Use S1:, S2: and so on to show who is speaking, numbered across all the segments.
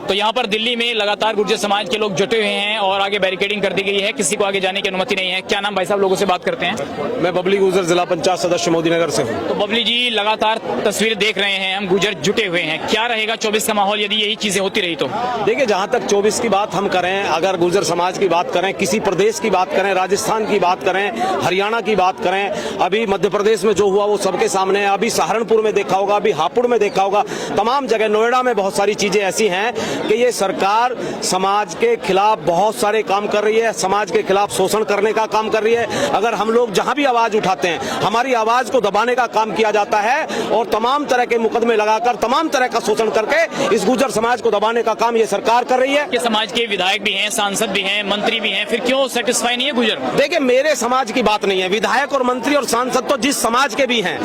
S1: तो यहाँ पर दिल्ली में लगातार गुर्जर समाज के लोग जुटे हुए हैं और आगे बैरिकेडिंग कर दी गई है, किसी को आगे जाने की अनुमति नहीं है। क्या नाम भाई साहब, लोगों से बात करते हैं।
S2: मैं बबली गुर्जर जिला पंचायत सदस्य मोदी नगर से हूँ।
S1: तो बबली जी, लगातार तस्वीर देख रहे हैं हम, गुर्जर जुटे हुए हैं, क्या रहेगा 24 का माहौल यदि यही चीजें होती रही तो?
S2: देखिए, जहाँ तक 24 की बात हम करें, अगर गुर्जर समाज की बात करें, किसी प्रदेश की बात करें, राजस्थान की बात करें, हरियाणा की बात करें, अभी मध्य प्रदेश में जो हुआ वो सबके सामने है। अभी सहारनपुर में देखा होगा, अभी हापुड़ में देखा होगा, तमाम जगह, नोएडा में बहुत सारी चीजें ऐसी हैं कि ये सरकार समाज के खिलाफ बहुत सारे काम कर रही है, समाज के खिलाफ शोषण करने का काम कर रही है। अगर हम लोग जहां भी आवाज उठाते हैं, हमारी आवाज को दबाने का काम किया जाता है और तमाम तरह के मुकदमे लगाकर, तमाम तरह का शोषण करके इस गुर्जर समाज को दबाने का काम ये सरकार कर रही है।
S1: ये समाज के विधायक भी हैं, सांसद भी हैं, मंत्री भी हैं, फिर क्यों सेटिस्फाई नहीं है गुर्जर?
S2: देखिए, मेरे समाज की बात नहीं है, विधायक और मंत्री और सांसद तो जिस समाज के भी हैं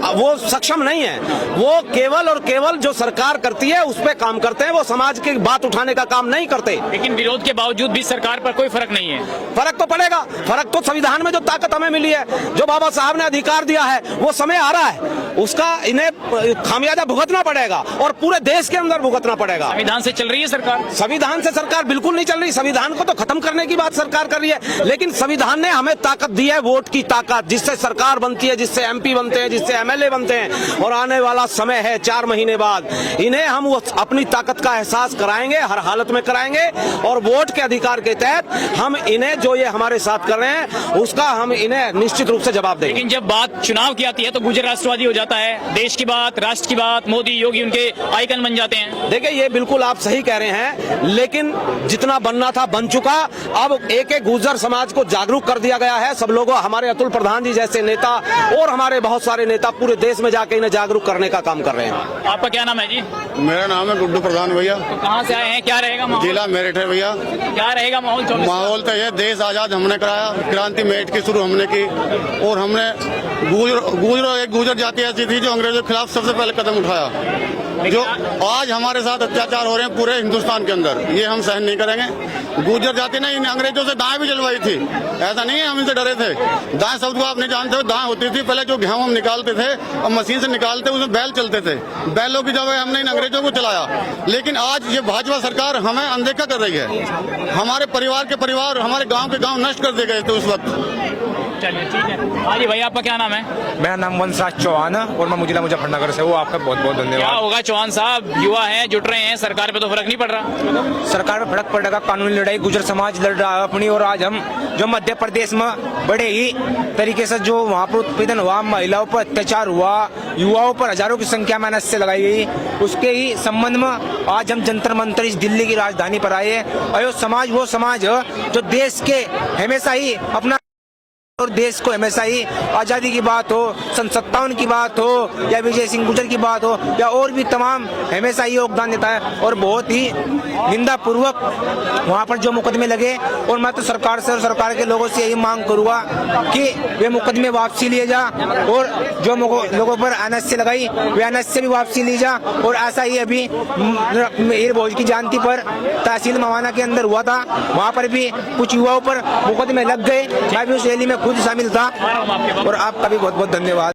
S2: वो सक्षम नहीं है। वो केवल और केवल जो सरकार करती है उस पर काम करते हैं, वो समाज की बात उठाने का काम नहीं करते।
S1: लेकिन विरोध के बावजूद भी सरकार पर कोई फर्क नहीं है।
S2: फर्क तो पड़ेगा, फर्क तो संविधान में जो ताकत हमें मिली है, जो बाबा साहब ने अधिकार दिया है, वो समय आ रहा है, उसका इन्हें खामियाजा भुगतना पड़ेगा और पूरे देश के अंदर भुगतना पड़ेगा।
S1: संविधान से चल रही है सरकार?
S2: संविधान से सरकार बिल्कुल नहीं चल रही। संविधान को तो खत्म करने की बात सरकार कर रही है, लेकिन संविधान ने हमें ताकत दी है, वोट की ताकत, जिससे सरकार बनती है, जिससे एमपी बनते हैं, जिससे एमएलए बनते हैं। और आने वाला समय है 4 महीने बाद, इन्हें हम अपनी ताकत का एहसास कराएंगे, हर हालत में कराएंगे और वोट के अधिकार के तहत हम इन्हें, जो ये हमारे साथ कर रहे हैं, उसका हम इन्हें निश्चित रूप से जवाब देंगे।
S1: लेकिन जब बात चुनाव की आती है तो गुर्जर राष्ट्रवादी हो जाता है, देश की बात, राष्ट्र की बात, मोदी योगी उनके आइकन बन जाते हैं।
S2: देखिए, ये बिल्कुल आप सही कह रहे हैं, लेकिन जितना बनना था बन चुका। अब एक एक गुर्जर समाज को जागरूक कर दिया गया है। सब लोगों, हमारे अतुल प्रधान जी जैसे नेता और हमारे बहुत सारे नेता पूरे देश में जाके इन्हें जागरूक करने का काम कर रहे हैं।
S1: आपका क्या नाम है जी?
S3: मेरा नाम है गुड्डू प्रधान भैया।
S1: तो कहाँ से आए हैं, क्या रहेगा माहौल?
S3: जिला मेरठ है भैया।
S1: क्या रहेगा माहौल?
S3: माहौल तो ये देश आजाद हमने कराया, क्रांति मेरठ की शुरू हमने की और हमने गुर्जर जाति ऐसी थी जो अंग्रेजों के खिलाफ सबसे पहले कदम उठाया। जो आज हमारे साथ अत्याचार हो रहे हैं पूरे हिंदुस्तान के अंदर, ये हम सहन नहीं करेंगे। गुर्जर जाति ने इन अंग्रेजों से दाएं भी जलवाई थी, ऐसा नहीं है हम इनसे डरे थे। दाएं शब्द को आप नहीं जानते हो, दाएं होती थी पहले जो गेहूं हम निकालते थे और मशीन से निकालते, उसमें बैल चलते थे, बैलों की जगह हमने इन अंग्रेजों को चलाया। लेकिन आज ये भाजपा सरकार हमें अनदेखा कर रही है। हमारे परिवार के परिवार, हमारे गाँव के गाँव नष्ट कर दिए गए थे उस वक्त।
S1: चलिए ठीक है। हाँ जी भाई, आपका क्या नाम है?
S4: मेरा नाम वंशराज चौहान है और मैं जिला मुजफ्फरनगर से हूँ। आपका बहुत बहुत
S1: क्या
S4: धन्यवाद।
S1: होगा चौहान साहब, युवा हैं, जुट रहे हैं, सरकार पे तो फर्क नहीं पड़ रहा?
S4: सरकार पे फर्क पड़ेगा, कानूनी लड़ाई गुर्जर समाज लड़ रहा है अपनी। और आज हम जो मध्य प्रदेश में बड़े ही तरीके से जो वहाँ पर उत्पीड़न हुआ, महिलाओं पर अत्याचार हुआ, युवाओं पर हजारों की संख्या में नस से लगाई गई, उसके ही संबंध में आज हम जंतर मंतर इस दिल्ली की राजधानी पर आए हैं। और यो समाज वो समाज है जो देश के हमेशा ही अपना और देश को हमेशा ही आज़ादी की बात हो, सन 57 की बात हो या विजय सिंह गुर्जर की बात हो या और भी तमाम, हमेशा ही योगदान देता है। और बहुत ही निंदा पूर्वक वहाँ पर जो मुकदमे लगे, और मैं तो सरकार से और सरकार के लोगों से यही मांग करूँगा कि वे मुकदमे वापसी लिए जा और जो लोगों पर अनस से लगाई वे अनस से भी वापसी ली जा। और ऐसा ही अभी मीर भोज की जयंती पर तहसील मवाना के अंदर हुआ था, वहाँ पर भी कुछ युवाओं पर मुकदमे लग गए। मैं भी उस रैली में खुद शामिल था। और आपका भी बहुत बहुत धन्यवाद।